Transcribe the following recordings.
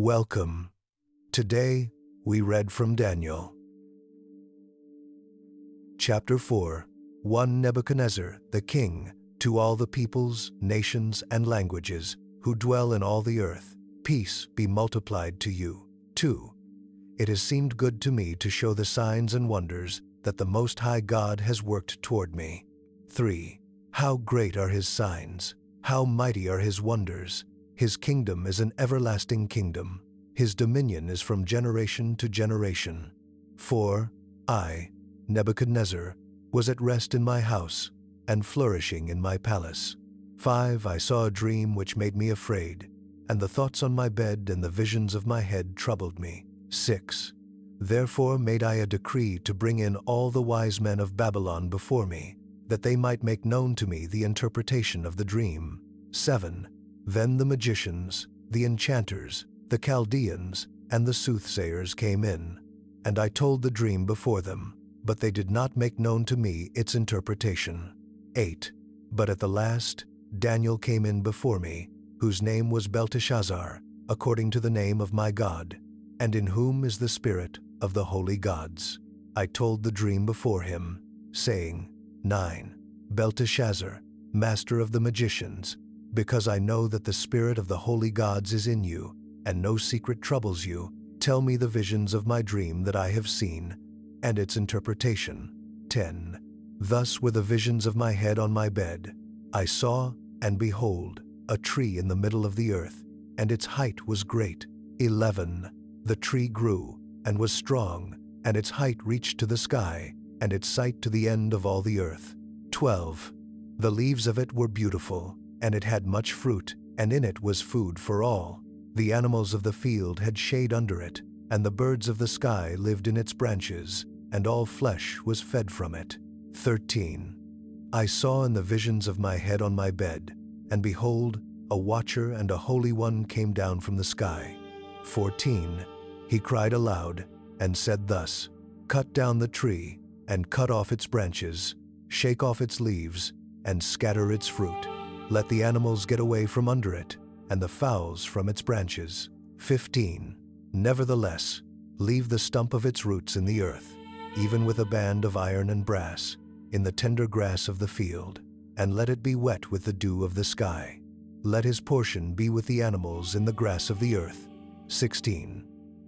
Welcome. Today, we read from Daniel. Chapter 4. 1 Nebuchadnezzar, the king, to all the peoples, nations, and languages, who dwell in all the earth, peace be multiplied to you. 2. It has seemed good to me to show the signs and wonders that the Most High God has worked toward me. 3. How great are his signs! How mighty are his wonders! His kingdom is an everlasting kingdom. His dominion is from generation to generation. 4. I, Nebuchadnezzar, was at rest in my house and flourishing in my palace. 5. I saw a dream which made me afraid, and the thoughts on my bed and the visions of my head troubled me. 6. Therefore made I a decree to bring in all the wise men of Babylon before me, that they might make known to me the interpretation of the dream. 7. Then the magicians, the enchanters, the Chaldeans, and the soothsayers came in, and I told the dream before them, but they did not make known to me its interpretation. 8. But at the last, Daniel came in before me, whose name was Belteshazzar, according to the name of my God, and in whom is the spirit of the holy gods. I told the dream before him, saying, 9. Belteshazzar, master of the magicians, because I know that the spirit of the holy gods is in you, and no secret troubles you, tell me the visions of my dream that I have seen, and its interpretation. 10. Thus were the visions of my head on my bed. I saw, and behold, a tree in the middle of the earth, and its height was great. 11. The tree grew, and was strong, and its height reached to the sky, and its sight to the end of all the earth. 12. The leaves of it were beautiful, and it had much fruit, and in it was food for all. The animals of the field had shade under it, and the birds of the sky lived in its branches, and all flesh was fed from it. 13. I saw in the visions of my head on my bed, and behold, a watcher and a holy one came down from the sky. 14. He cried aloud, and said thus, Cut down the tree, and cut off its branches, shake off its leaves, and scatter its fruit. Let the animals get away from under it, and the fowls from its branches. 15. Nevertheless, leave the stump of its roots in the earth, even with a band of iron and brass, in the tender grass of the field, and let it be wet with the dew of the sky. Let his portion be with the animals in the grass of the earth. 16.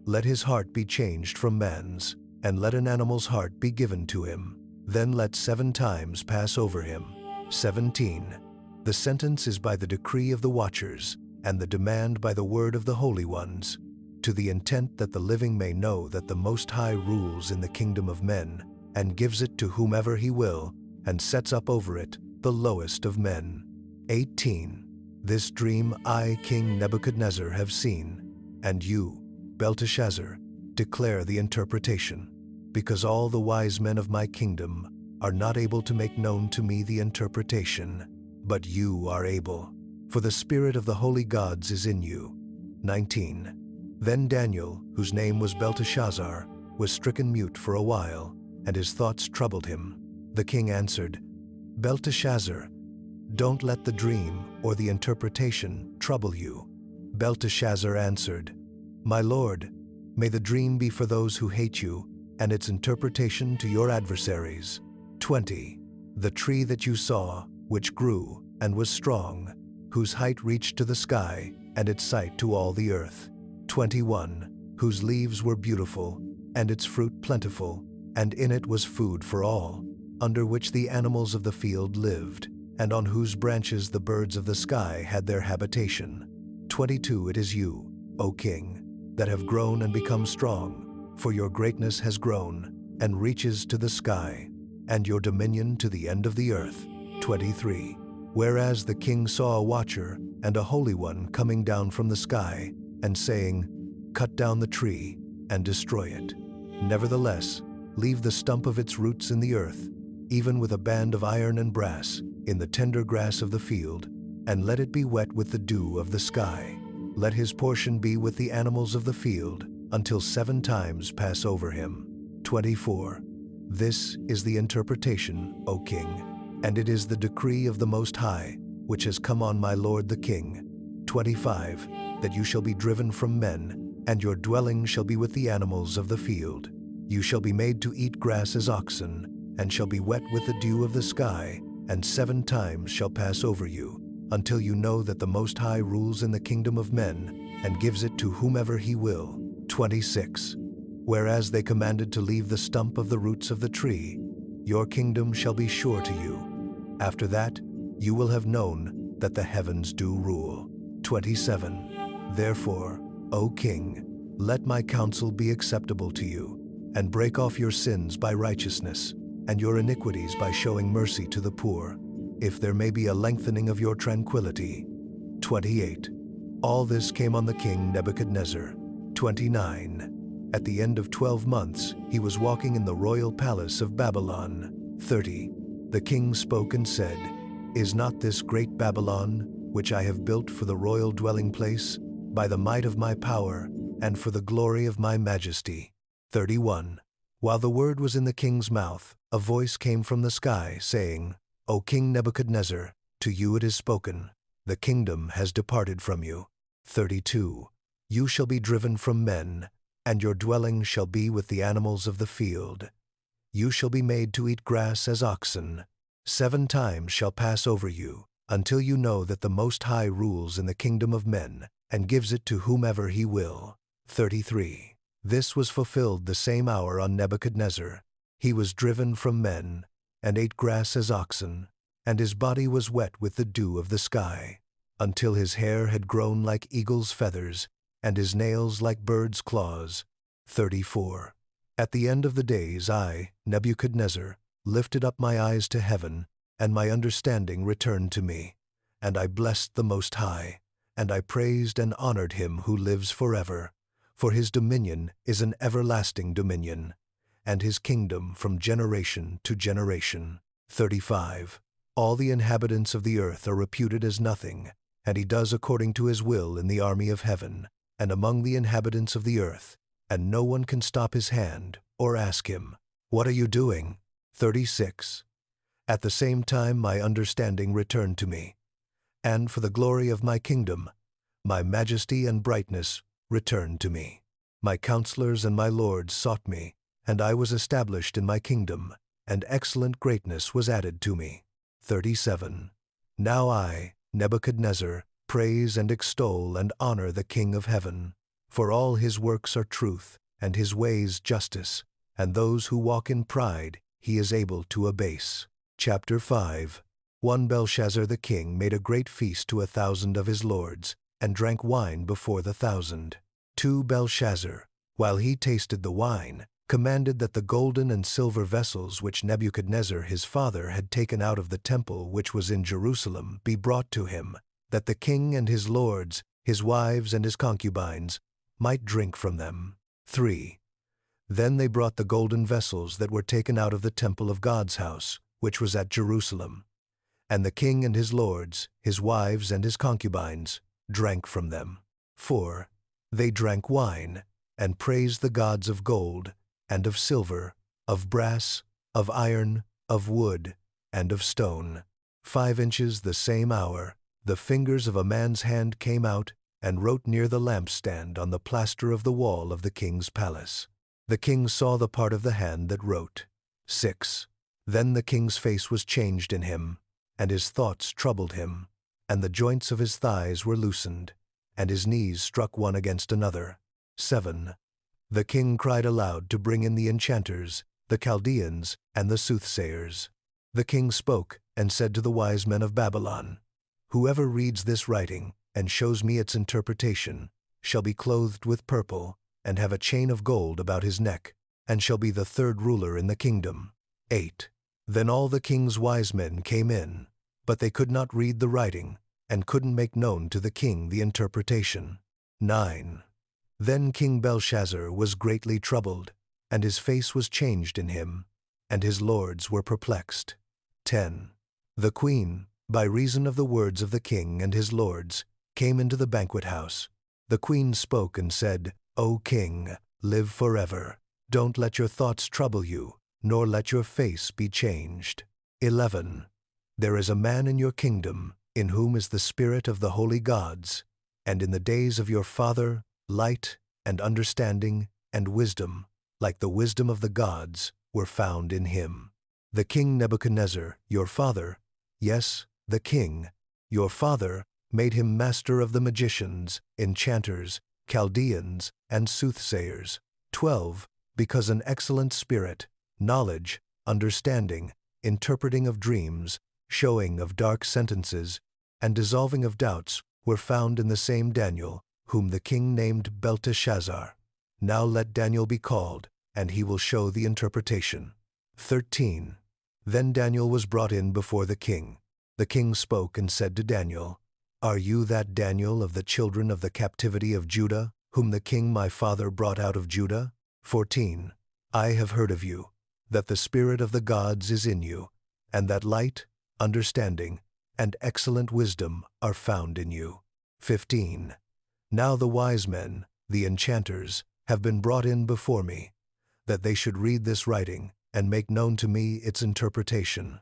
Let his heart be changed from man's, and let an animal's heart be given to him. Then let 7 times pass over him. 17. The sentence is by the decree of the watchers, and the demand by the word of the holy ones, to the intent that the living may know that the Most High rules in the kingdom of men, and gives it to whomever he will, and sets up over it the lowest of men. 18. This dream I, King Nebuchadnezzar, have seen, and you, Belteshazzar, declare the interpretation, because all the wise men of my kingdom are not able to make known to me the interpretation, but you are able, for the spirit of the holy gods is in you. 19. Then Daniel, whose name was Belteshazzar, was stricken mute for a while, and his thoughts troubled him. The king answered, Belteshazzar, don't let the dream or the interpretation trouble you. Belteshazzar answered, My lord, may the dream be for those who hate you, and its interpretation to your adversaries. 20. The tree that you saw, which grew and was strong, whose height reached to the sky, and its sight to all the earth. 21. Whose leaves were beautiful, and its fruit plentiful, and in it was food for all, under which the animals of the field lived, and on whose branches the birds of the sky had their habitation. 22. It is you, O king, that have grown and become strong, for your greatness has grown, and reaches to the sky, and your dominion to the end of the earth. 23. Whereas the king saw a watcher and a holy one coming down from the sky, and saying, Cut down the tree, and destroy it. Nevertheless, leave the stump of its roots in the earth, even with a band of iron and brass, in the tender grass of the field, and let it be wet with the dew of the sky. Let his portion be with the animals of the field, until 7 times pass over him. 24. This is the interpretation, O king, and it is the decree of the Most High, which has come on my lord the king. 25. that you shall be driven from men, and your dwelling shall be with the animals of the field. You shall be made to eat grass as oxen, and shall be wet with the dew of the sky, and 7 times shall pass over you, until you know that the Most High rules in the kingdom of men, and gives it to whomever he will. 26. Whereas they commanded to leave the stump of the roots of the tree, your kingdom shall be sure to you. After that, you will have known that the heavens do rule. 27. Therefore, O king, let my counsel be acceptable to you, and break off your sins by righteousness, and your iniquities by showing mercy to the poor, if there may be a lengthening of your tranquility. 28. All this came on the king Nebuchadnezzar. 29. At the end of 12 months, he was walking in the royal palace of Babylon. 30. The king spoke and said, Is not this great Babylon, which I have built for the royal dwelling place, by the might of my power, and for the glory of my majesty? 31. While the word was in the king's mouth, a voice came from the sky, saying, O King Nebuchadnezzar, to you it is spoken, the kingdom has departed from you. 32. You shall be driven from men, and your dwelling shall be with the animals of the field. You shall be made to eat grass as oxen. 7 times shall pass over you, until you know that the Most High rules in the kingdom of men, and gives it to whomever he will. 33. This was fulfilled the same hour on Nebuchadnezzar. He was driven from men, and ate grass as oxen, and his body was wet with the dew of the sky, until his hair had grown like eagle's feathers, and his nails like birds' claws. 34. At the end of the days I, Nebuchadnezzar, lifted up my eyes to heaven, and my understanding returned to me. And I blessed the Most High, and I praised and honored him who lives forever. For his dominion is an everlasting dominion, and his kingdom from generation to generation. 35. All the inhabitants of the earth are reputed as nothing, and he does according to his will in the army of heaven, and among the inhabitants of the earth, and no one can stop his hand or ask him, What are you doing? 36. At the same time my understanding returned to me, and for the glory of my kingdom, my majesty and brightness returned to me. My counselors and my lords sought me, and I was established in my kingdom, and excellent greatness was added to me. 37. Now I, Nebuchadnezzar, praise and extol and honor the King of heaven, for all his works are truth, and his ways justice, and those who walk in pride he is able to abase. Chapter 5. One Belshazzar the king made a great feast to 1,000 of his lords, and drank wine before the 1,000. 2 Belshazzar, while he tasted the wine, commanded that the golden and silver vessels which Nebuchadnezzar his father had taken out of the temple which was in Jerusalem be brought to him, that the king and his lords, his wives and his concubines, might drink from them. 3. Then they brought the golden vessels that were taken out of the temple of God's house, which was at Jerusalem. And the king and his lords, his wives and his concubines, drank from them. 4. They drank wine, and praised the gods of gold, and of silver, of brass, of iron, of wood, and of stone. 5 inches the same hour, the fingers of a man's hand came out, and wrote near the lampstand on the plaster of the wall of the king's palace. The king saw the part of the hand that wrote. 6. Then the king's face was changed in him, and his thoughts troubled him, and the joints of his thighs were loosened, and his knees struck one against another. 7. The king cried aloud to bring in the enchanters, the Chaldeans, and the soothsayers. The king spoke and said to the wise men of Babylon, Whoever reads this writing and shows me its interpretation shall be clothed with purple, and have a chain of gold about his neck, and shall be the 3rd ruler in the kingdom. 8. Then all the king's wise men came in, but they could not read the writing, and couldn't make known to the king the interpretation. 9. Then King Belshazzar was greatly troubled, and his face was changed in him, and his lords were perplexed. 10. The queen, by reason of the words of the king and his lords, came into the banquet house. The queen spoke and said, O king, live forever. Don't let your thoughts trouble you, nor let your face be changed. 11. There is a man in your kingdom, in whom is the spirit of the holy gods. And in the days of your father, light and understanding and wisdom, like the wisdom of the gods, were found in him. The king Nebuchadnezzar, your father, yes, the king, your father, made him master of the magicians, enchanters, Chaldeans, and soothsayers. 12. Because an excellent spirit, knowledge, understanding, interpreting of dreams, showing of dark sentences, and dissolving of doubts were found in the same Daniel, whom the king named Belteshazzar. Now let Daniel be called, and he will show the interpretation. 13. Then Daniel was brought in before the king. The king spoke and said to Daniel, Are you that Daniel of the children of the captivity of Judah, whom the king my father brought out of Judah? 14. I have heard of you, that the spirit of the gods is in you, and that light, understanding, and excellent wisdom are found in you. 15. Now the wise men, the enchanters, have been brought in before me, that they should read this writing and make known to me its interpretation.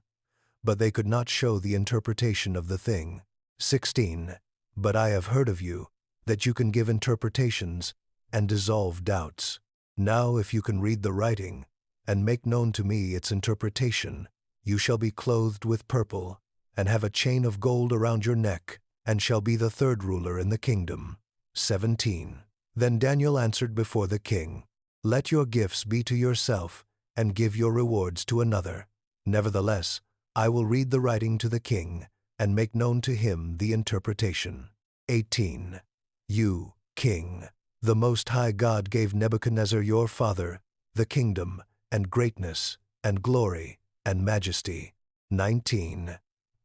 But they could not show the interpretation of the thing. 16. But I have heard of you, that you can give interpretations and dissolve doubts. Now if you can read the writing and make known to me its interpretation, you shall be clothed with purple, and have a chain of gold around your neck, and shall be the third ruler in the kingdom. 17. Then Daniel answered before the king, Let your gifts be to yourself, and give your rewards to another. Nevertheless, I will read the writing to the king, and make known to him the interpretation. 18. You, king, the Most High God gave Nebuchadnezzar your father the kingdom, and greatness, and glory, and majesty. 19.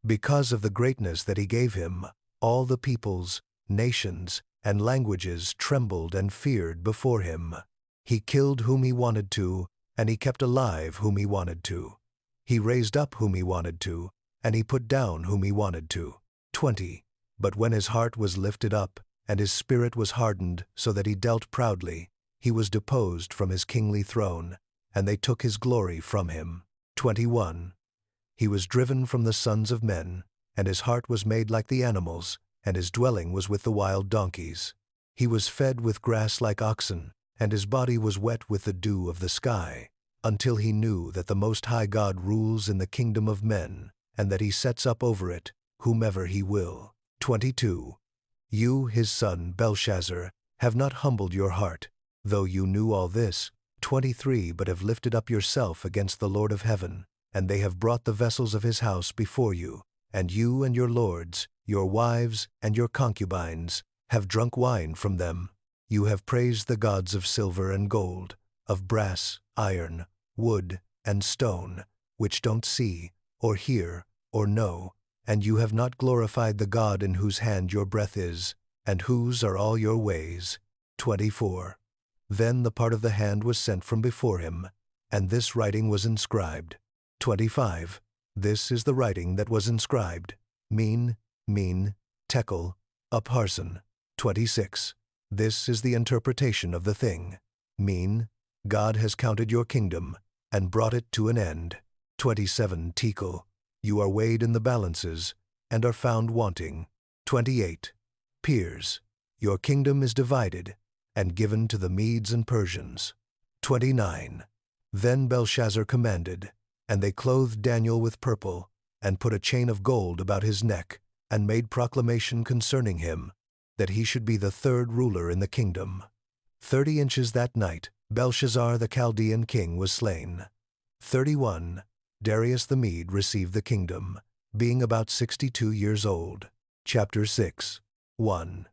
Because of the greatness that he gave him, all the peoples, nations, and languages trembled and feared before him. He killed whom he wanted to, and he kept alive whom he wanted to. He raised up whom he wanted to, and he put down whom he wanted to. 20. But when his heart was lifted up, and his spirit was hardened so that he dealt proudly, he was deposed from his kingly throne, and they took his glory from him. 21. He was driven from the sons of men, and his heart was made like the animals, and his dwelling was with the wild donkeys. He was fed with grass like oxen, and his body was wet with the dew of the sky, until he knew that the Most High God rules in the kingdom of men, and that he sets up over it whomever he will. 22. You, his son, Belshazzar, have not humbled your heart, though you knew all this. 23. But have lifted up yourself against the Lord of heaven, and they have brought the vessels of his house before you, and you and your lords, your wives, and your concubines have drunk wine from them. You have praised the gods of silver and gold, of brass, iron, wood, and stone, which don't see, or hear, or know, and you have not glorified the God in whose hand your breath is, and whose are all your ways. 24. Then the part of the hand was sent from before him, and this writing was inscribed. 25. This is the writing that was inscribed: Min, Tekel, Upharsin. 26. This is the interpretation of the thing. Min, God has counted your kingdom, and brought it to an end. 27. Tekel, you are weighed in the balances, and are found wanting. 28. Peers, your kingdom is divided, and given to the Medes and Persians. 29. Then Belshazzar commanded, and they clothed Daniel with purple, and put a chain of gold about his neck, and made proclamation concerning him, that he should be the third ruler in the kingdom. 30 inches that night, Belshazzar the Chaldean king was slain. 31. Darius the Mede received the kingdom, being about 62 years old. Chapter 6. 1.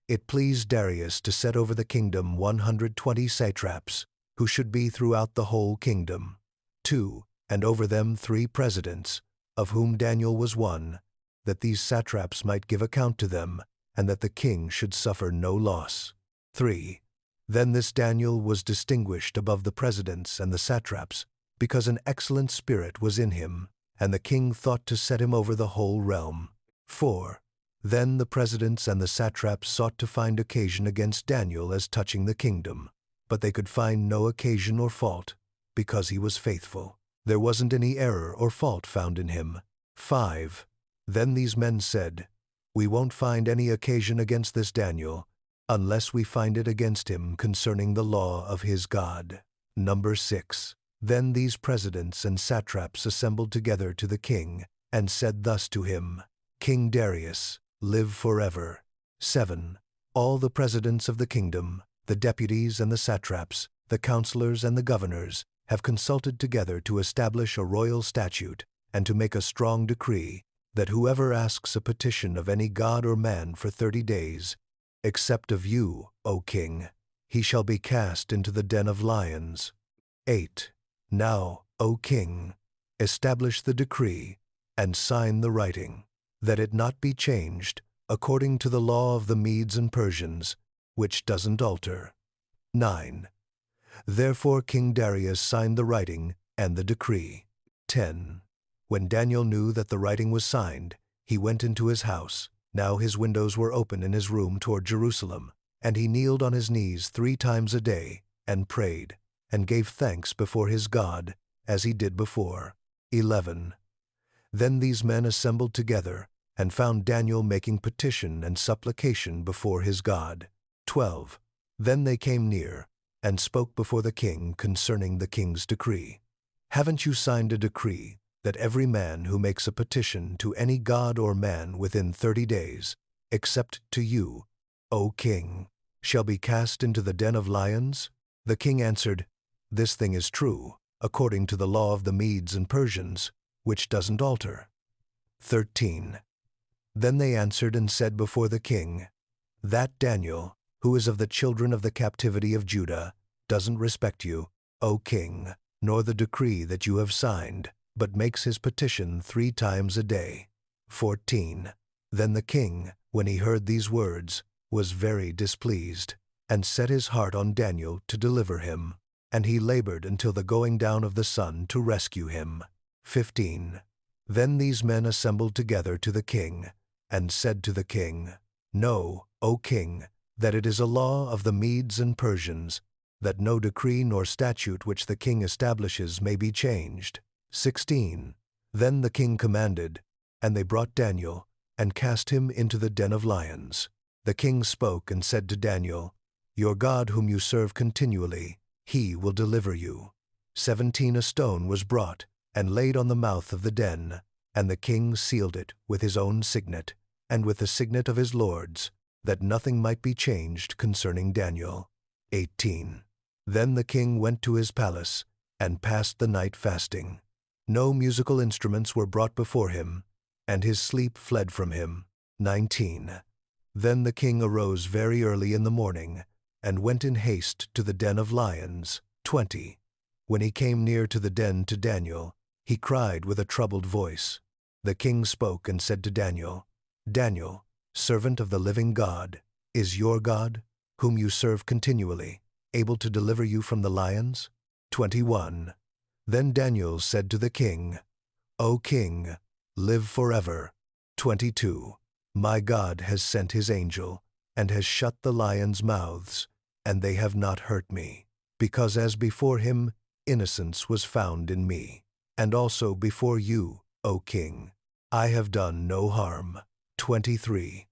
It pleased Darius to set over the kingdom 120 satraps, who should be throughout the whole kingdom. 2. And over them 3 presidents, of whom Daniel was one, that these satraps might give account to them, and that the king should suffer no loss. 3. Then this Daniel was distinguished above the presidents and the satraps, because an excellent spirit was in him, and the king thought to set him over the whole realm. 4. Then the presidents and the satraps sought to find occasion against Daniel as touching the kingdom, but they could find no occasion or fault, because he was faithful. There wasn't any error or fault found in him. 5. Then these men said, We won't find any occasion against this Daniel, unless we find it against him concerning the law of his God. Number 6. Then these presidents and satraps assembled together to the king, and said thus to him, King Darius, live forever. 7. All the presidents of the kingdom, the deputies and the satraps, the counselors and the governors, have consulted together to establish a royal statute, and to make a strong decree, that whoever asks a petition of any god or man for 30 days, except of you, O king, he shall be cast into the den of lions. 8. Now, O king, establish the decree, and sign the writing, that it not be changed, according to the law of the Medes and Persians, which doesn't alter. 9. Therefore King Darius signed the writing and the decree. 10. When Daniel knew that the writing was signed, he went into his house. Now his windows were open in his room toward Jerusalem, and he kneeled on his knees 3 times a day, and prayed, and gave thanks before his God, as he did before. 11. Then these men assembled together, and found Daniel making petition and supplication before his God. 12. Then they came near, and spoke before the king concerning the king's decree. Haven't you signed a decree, that every man who makes a petition to any god or man within 30 days, except to you, O king, shall be cast into the den of lions? The king answered, This thing is true, according to the law of the Medes and Persians, which doesn't alter. 13. Then they answered and said before the king, That Daniel, who is of the children of the captivity of Judah, doesn't respect you, O king, nor the decree that you have signed, but makes his petition 3 times a day. 14. Then the king, when he heard these words, was very displeased, and set his heart on Daniel to deliver him, and he labored until the going down of the sun to rescue him. 15. Then these men assembled together to the king, and said to the king, Know, O king, that it is a law of the Medes and Persians, that no decree nor statute which the king establishes may be changed. 16. Then the king commanded, and they brought Daniel, and cast him into the den of lions. The king spoke and said to Daniel, Your God whom you serve continually, he will deliver you. 17. A stone was brought, and laid on the mouth of the den, and the king sealed it with his own signet, and with the signet of his lords, that nothing might be changed concerning Daniel. 18. Then the king went to his palace, and passed the night fasting. No musical instruments were brought before him, and his sleep fled from him. 19. Then the king arose very early in the morning, and went in haste to the den of lions. 20. When he came near to the den to Daniel, he cried with a troubled voice. The king spoke and said to Daniel, Daniel, servant of the living God, is your God, whom you serve continually, able to deliver you from the lions? 21. Then Daniel said to the king, O king, live forever. 22. My God has sent his angel, and has shut the lions' mouths, and they have not hurt me, because as before him innocence was found in me, and also before you, O king, I have done no harm. 23.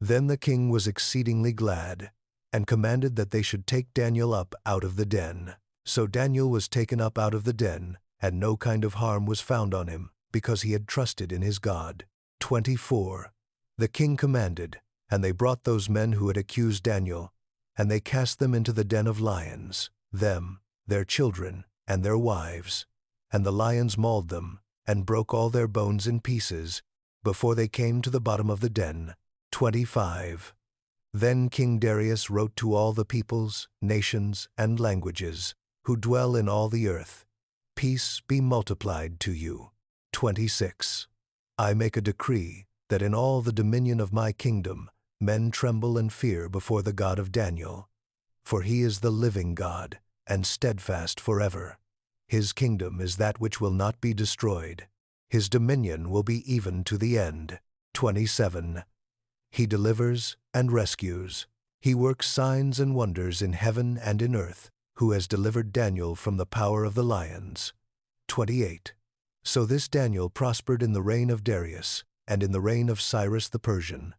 Then the king was exceedingly glad, and commanded that they should take Daniel up out of the den. So Daniel was taken up out of the den, and no kind of harm was found on him, because he had trusted in his God. 24. The king commanded, and they brought those men who had accused Daniel, and they cast them into the den of lions, them, their children, and their wives. And the lions mauled them, and broke all their bones in pieces, before they came to the bottom of the den. 25. Then King Darius wrote to all the peoples, nations, and languages, who dwell in all the earth, Peace be multiplied to you. 26. I make a decree that in all the dominion of my kingdom men tremble and fear before the God of Daniel, for he is the living God, and steadfast forever. His kingdom is that which will not be destroyed. His dominion will be even to the end. 27. He delivers and rescues. He works signs and wonders in heaven and in earth, who has delivered Daniel from the power of the lions. 28. So this Daniel prospered in the reign of Darius, and in the reign of Cyrus the Persian,